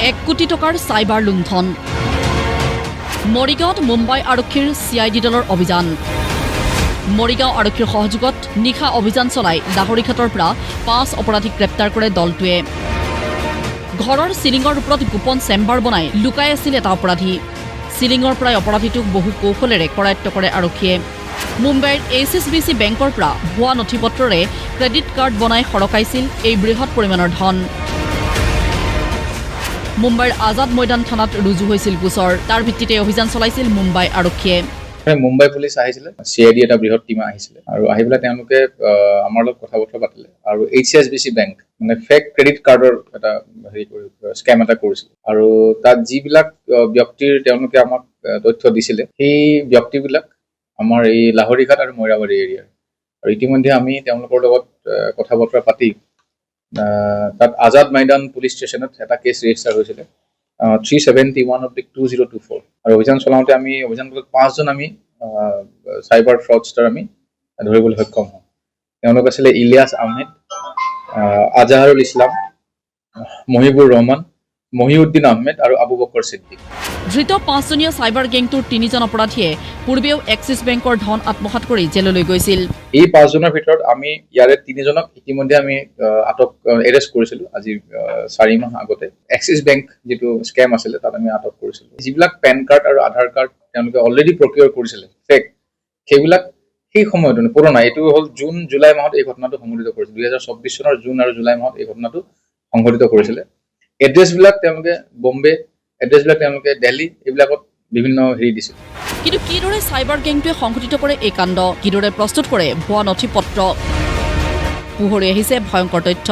1 কোটি টকাৰ চাইবাৰ লুণ্ঠন মৰিগাঁৱত মুম্বাই আৰক্ষীৰ CID দলৰ অভিযান মৰিগাঁও আৰক্ষীৰ সহযোগত নিশা অভিযান চলাই লাহৰীঘাটৰ পৰা 5 অপৰাধীক গ্ৰেপ্তাৰ কৰে দলটোৱে ঘৰৰ চিলিঙৰ ওপৰত গোপন চেম্বাৰ বনাই লুকাই আছিল এটা অপৰাধী চিলিঙৰ পৰা অপৰাধীটোক বহু কৌশলেৰে কৰায়ত্ব কৰে আৰক্ষীয়ে মুম্বাইৰ HSBC বেংকৰ পৰা ভুৱা নথিপত্ৰৰে ক্ৰেডিট কাৰ্ড বনাই সৰকাইছিল এই বৃহৎ পৰিমাণৰ ধন মুম্বাইৰ আজাদ ময়দান থানাত ৰুজু হৈছিল গোচৰ তাৰ ভিত্তিতে অভিযান চলাইছিল মুম্বাই আৰক্ষীয়ে মুম্বাই পুলিচ আহিছিলে CID এটা বৃহৎ টিম আহিছিলে আৰু আহি পেলাই তেওঁলোকে আমাৰ লগত কথা বতৰা পাতিলে আৰু HSBC বেংক মানে ফেক ক্ৰেডিট কাৰ্ডৰ এটা স্কেম এটা কৰিছিল আৰু তাত যিবিলাক ব্যক্তিৰ তেওঁলোকে আমাক তথ্য দিছিলে সেই ব্যক্তিবিলাক আমাৰ এই লাহৰীঘাট আৰু মইৰাবাৰী এৰিয়াৰ আৰু ইতিমধ্যে আমি তেওঁলোকৰ লগত কথা বতৰা পাতি তাত আজাদ ময়দান পুলিচ ষ্টেচনত এটা কেছ ৰেজিষ্টাৰ হৈছিলে 371/2024 আৰু অভিযান চলাওঁতে আমি অভিযানটোত 5 জন আমি সাইবাৰ ফ্ৰডষ্টাৰ আমি ধৰিবলৈ সক্ষম হওঁ তেওঁলোক আছিল ইলিয়াছ আহমেদ আজহাৰুল ইছলাম মহিবুৰ ৰহমান মহিউদ্দিন আহমেদ আৰু আবু বকৰ সিদ্দিক ধৃত 5জনীয়া সাইবাৰ গেংটোৰ 3জন অপৰাধীয়ে পূৰ্বেও এক্সিছ বেংকৰ ধন আত্মসাৎ কৰি জেললৈ গৈছিল এই 5 জনৰ ভিতৰত আমি ইয়াৰে 3জনক ইতিমধ্যে আমি এৰেষ্ট কৰিছিলো আজি 4 মাহ আগতে এক্সিছ বেংক যেটো স্কেম আছিল তাত আমি আটক কৰিছিলো যিবিলাক পেন কাৰ্ড আৰু আধাৰ কাৰ্ড তেওঁলোকে অলৰেডি প্ৰকিউৰ কৰিছিল ফেক সেইবিলাক সেই সময়ত পুৰণা এটো হল জুন জুলাই মাহত এই ঘটনাটো সংঘটিত কৰিছিল 2024 চনৰ জুন আৰু জুলাই মাহত এই ঘটনাটো সংঘটিত কৰিছিল এড্ৰেছবিলাক তেওঁলোকে বম্বে এড্ৰেছবিলাক তেওঁলোকে দিল্লী এইবিলাকত বিভিন্ন হেৰি দিছিল কিন্তু কিদৰে সাইবাৰ গেংটোৱে সংঘটিত কৰে এই কাণ্ড কিদৰে প্ৰস্তুত কৰে ভুৱা নথিপত্ৰ পোহৰে আহিছে ভয়ংকৰ তথ্য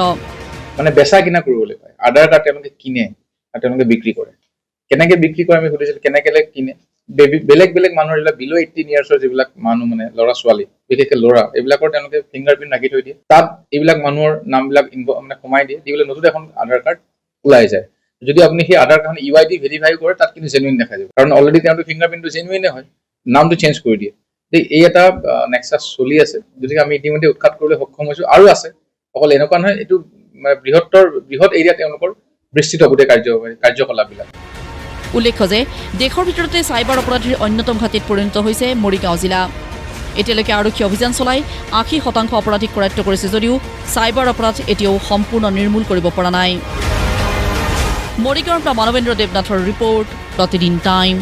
মানে বেচা কিনা কৰিবলৈ পায় আধাৰ কাৰ্ড তেওঁলোকে কিনে আৰু তেওঁলোকে বিক্ৰী কৰে কেনেকৈ বিক্ৰী কৰে আমি সুধিছিল কেনেকৈ কিনে বেলেগ বেলেগ মানুহৰ যিবিলাক বিলো 18 ইয়াৰ্ছৰ যিবিলাক মানুহ মানে ল'ৰা ছোৱালী বিশেষকৈ ল'ৰা এইবিলাকৰ তেওঁলোকে ফিংগাৰপ্ৰিণ্ট ৰাখি থৈ দিয়ে তাত এইবিলাক মানুহৰ নামবিলাক মানে কমাই দিয়ে দিবলৈ নতুন এখন আধাৰ কাৰ্ড ওলাই যায় যদি আপুনি সেই আধাৰ কাৰ্ড UID ভেৰিফাই কৰে তাত কিন্তু জেনুইন দেখা যাব কাৰণ অলৰেডি তেওঁলোকৰ ফিংগাৰপ্ৰিণ্টটো জেনুইনে হয় নামটো চেঞ্জ কৰি দিয়ে এই এটা নেক্সাস চলি আছে যদি আমি ইতিমধ্যে উৎখাত কৰিবলৈ সক্ষম হৈছো আৰু আছে অকল এনেকুৱা নহয় এইটো বৃহৎ এৰিয়া তেওঁলোকৰ বিস্তৃত গোটেই কাৰ্যকলাপবিলাক উল্লেখ্য যে দেশৰ ভিতৰতে সাইবাৰ অপৰাধীৰ অন্যতম ঘাটিত পৰিণত হৈছে মৰিগাঁও জিলা এতিয়ালৈকে আৰক্ষী অভিযান চলাই 80% অপৰাধীক কৰায়ত্ব কৰিছে যদিও সাইবাৰ অপৰাধ এতিয়াও সম্পূৰ্ণ নিৰ্মূল কৰিব পৰা নাই মৰিগাঁৱৰ পৰা মানৱেন্দ্ৰ দেৱনাথৰ ৰিপৰ্ট প্ৰতিদিন টাইম